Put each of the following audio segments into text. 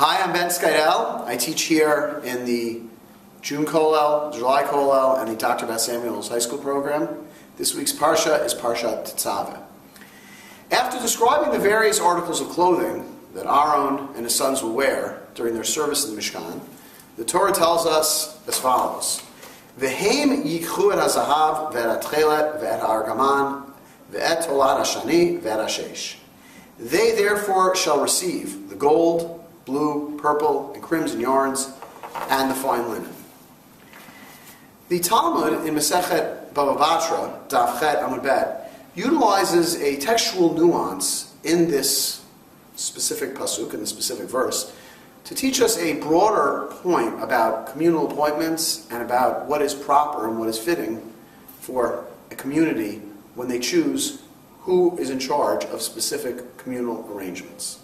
Hi, I'm Ben Skydell. I teach here in the June Kollel, July Kollel, and the Dr. Beth Samuel's high school program. This week's Parsha is Parashat Titzaveh. After describing the various articles of clothing that Aaron and his sons will wear during their service in the Mishkan, the Torah tells us as follows: V'heim yikchu et hazahav ve'et ha'tchelet ve'et ha'argaman ve'et tolad hashani ve'et hashesh. They therefore shall receive the gold, blue, purple, and crimson yarns, and the fine linen. The Talmud in Masechet Bava Batra, Daf Chet Amud Bet, utilizes a textual nuance in this specific pasuk, in this specific verse, to teach us a broader point about communal appointments and about what is proper and what is fitting for a community when they choose who is in charge of specific communal arrangements.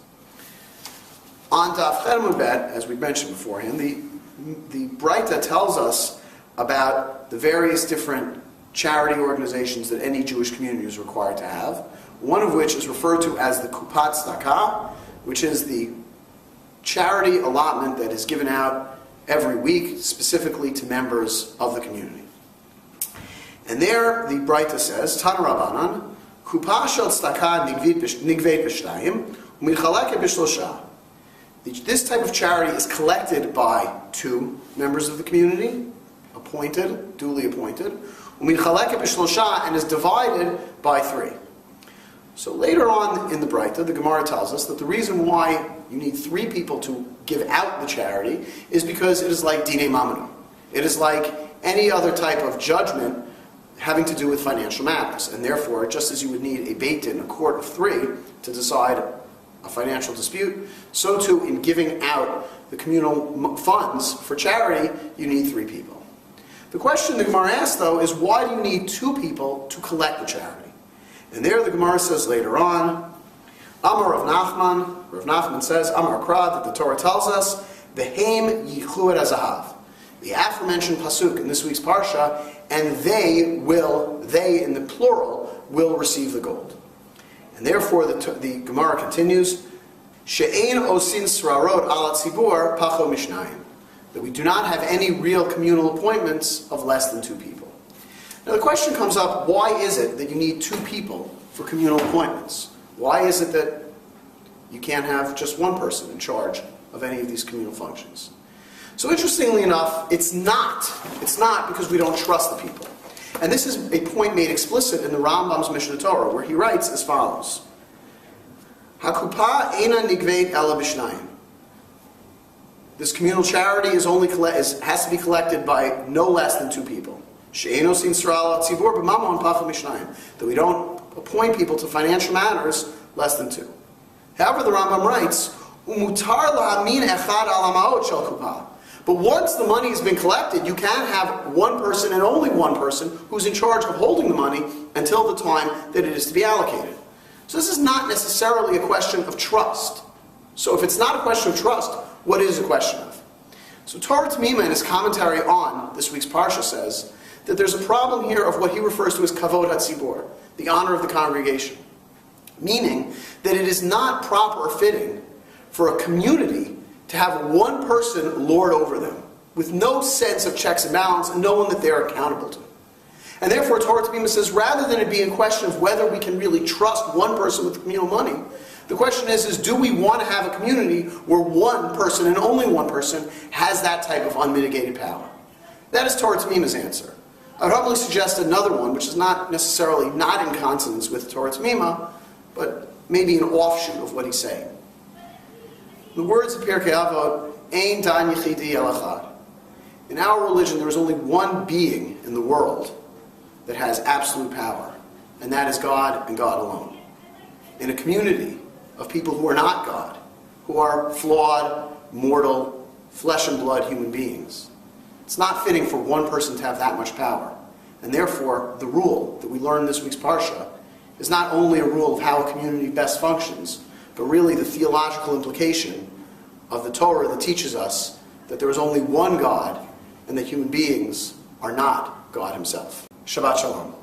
On Daf Chet Amud Bet, as we mentioned beforehand, the Breita tells us about the various different charity organizations that any Jewish community is required to have, one of which is referred to as the Kupat Tzedakah, which is the charity allotment that is given out every week specifically to members of the community. And there the Breita says, Tana Rabbanan, Kupa shel Tzedakah nigveit b'shtayim, u'michaleket b'shlosha. This type of charity is collected by two members of the community, duly appointed, and is divided by three. So later on in the Breita, the Gemara tells us that the reason why you need three people to give out the charity is because it is like Dinei Mamonu. It is like any other type of judgment having to do with financial matters. And therefore, just as you would need a Beit Din, a court of three, to decide a financial dispute, so too in giving out the communal funds for charity, you need three people. The question the Gemara asks, though, is why do you need two people to collect the charity? And there the Gemara says later on, Amar Rav Nachman says, Amar Krad, that the Torah tells us, V'heim yichu et hazahav. The aforementioned pasuk in this week's parsha, and they in the plural, will receive the gold. And therefore the Gemara continues, She'ein osin srarot ala tzibur pacho mishnayim. That we do not have any real communal appointments of less than two people. Now the question comes up, why is it that you need two people for communal appointments? Why is it that you can't have just one person in charge of any of these communal functions? So interestingly enough, it's not because we don't trust the people. And this is a point made explicit in the Rambam's Mishnah Torah, where he writes as follows: Hakupa eina nigveit ela b'shnayim. This communal charity has to be collected by no less than two people. She'ein osin sra'al tzibur b'mamon pacha mishnayim. That we don't appoint people to financial matters less than two. However, the Rambam writes, Umutar la'amin echad al ha'ma'ot shel kupa. But once the money has been collected, you can't have one person and only one person who's in charge of holding the money until the time that it is to be allocated. So this is not necessarily a question of trust. So if it's not a question of trust, what is a question of? So Torah Tamima in his commentary on this week's Parsha says that there's a problem here of what he refers to as kavod hatzibur, the honor of the congregation. Meaning that it is not proper or fitting for a community to have one person lord over them, with no sense of checks and balance, and no one that they're accountable to. And therefore, Torah Tamima says, rather than it be a question of whether we can really trust one person with communal money, the question is do we want to have a community where one person and only one person has that type of unmitigated power? That is Torah Tamima's answer. I would probably suggest another one, which is not necessarily not in consonance with Torah Tamima, but maybe an offshoot of what he's saying. The words of Pirkei Avot, Ein dan yichidi el echad. In our religion, there is only one being in the world that has absolute power, and that is God and God alone. In a community of people who are not God, who are flawed, mortal, flesh and blood human beings, it's not fitting for one person to have that much power. And therefore, the rule that we learn in this week's Parsha is not only a rule of how a community best functions, but really the theological implication of the Torah that teaches us that there is only one God and that human beings are not God himself. Shabbat Shalom.